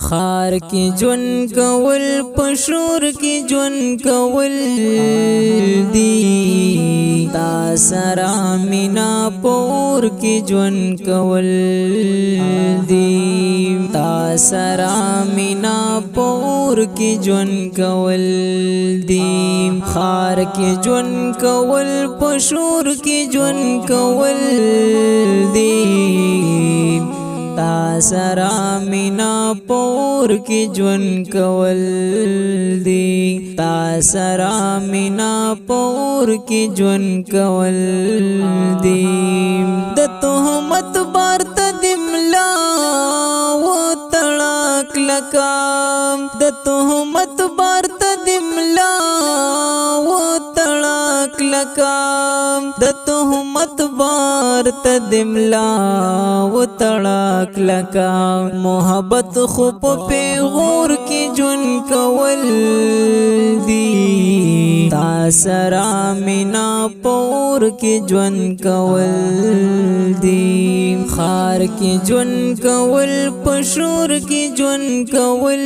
خار کی جون کول پشور کی جون کول دی تا سرا مینا پور کی جون کول دی تا سرا مینا پور کی جون کول دی خار کی جون کول پشور کی جون کول دی تا سرا مینا پور کی جون کول دی تا سرا مینا پور کی جون کول دی د تهمت بار ته دملا و تړاک لکام د تهمت بار ته دملا و تړاک لکام د تهمت بار ته دملا و تړاک لکام محبت خو په پیغور کی جون کول دی تا سرا مینا پور کی جون کول دی خار کی جون کول پشور کی جون کول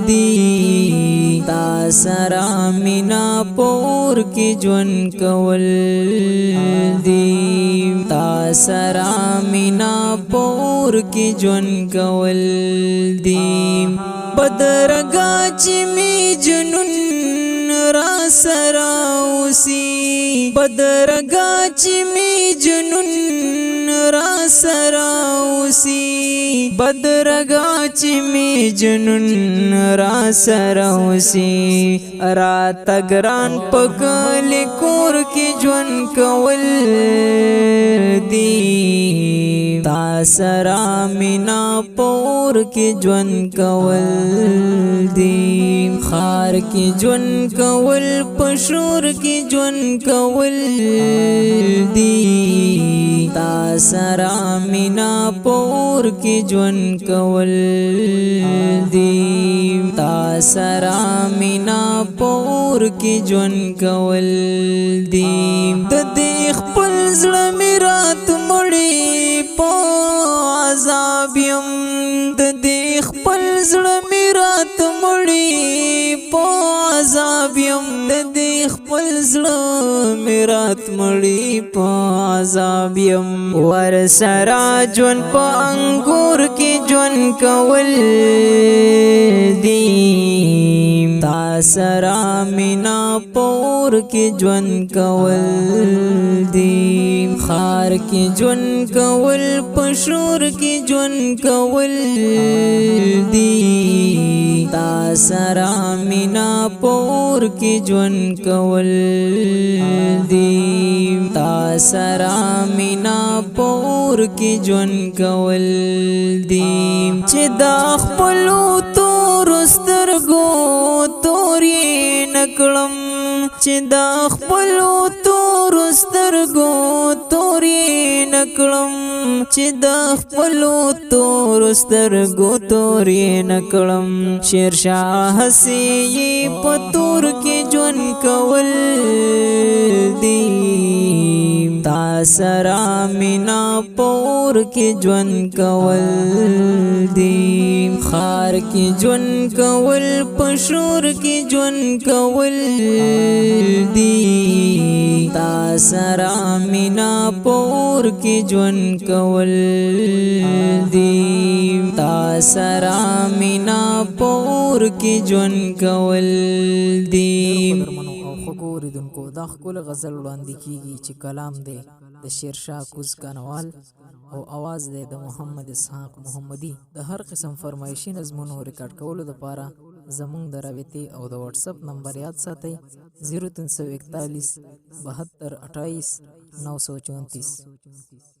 دی تا سرا مینا پور کی جون کول دی تا سرا مینا پور کی جون کول دی بدرګه چې می جنون را سرا اوسی بدرګه چې می جنون را سرا اوسی بدرګه چې می جنون را سرا اوسی را تګران پکل کور کې جون کول دی تا سرا مینا پور کی جون کول دی خار کی جون کول پشور کی جون کول دی تا سرا مینا پور کی جون کول دی تا سرا مینا پور کی جون کول دی د دې خپل زړه میرات مړی په عذاب یم د دې خپل زړه میرات مړی په عذاب یم د دې خپل زړه میرات مړی په عذاب یم ور سرا جون په انګور کې جون کول دی تا سرا مینا پور کی جون کول دی خار کی جون کول پشور کی جون کول دی تا سرا مینا پور کی جون کول دی تا سرا مینا پور کی جون کول دی چې دا خپلو تور سترګو تورې نکړم چې دا خپلو تور سترګو تورې نکړم چې دا خپلو تور سترګو تورې نکړم شیرشاه هسې په تور کې ژوند کول دی تا سرا مینا پور کې ژوند کول دی خار کې ژوند کول پشور کې ژوند کول دی تا سرا مینا پور کې ژوند کول دی تا سرا مینا پور کې ژوند کول دی اوریدونکو دا ښکلی غزل وړاندې کیږي چې کلام دی د شیرشاه کوز کانوال او आवाज دی د محمد اسحاق محمدي د هر قسم فرمایشي نظمونو ریکارډ کولو لپاره زموږ د رابطې او د واتس اپ نمبر یاد ساتئ 0341 72 28 934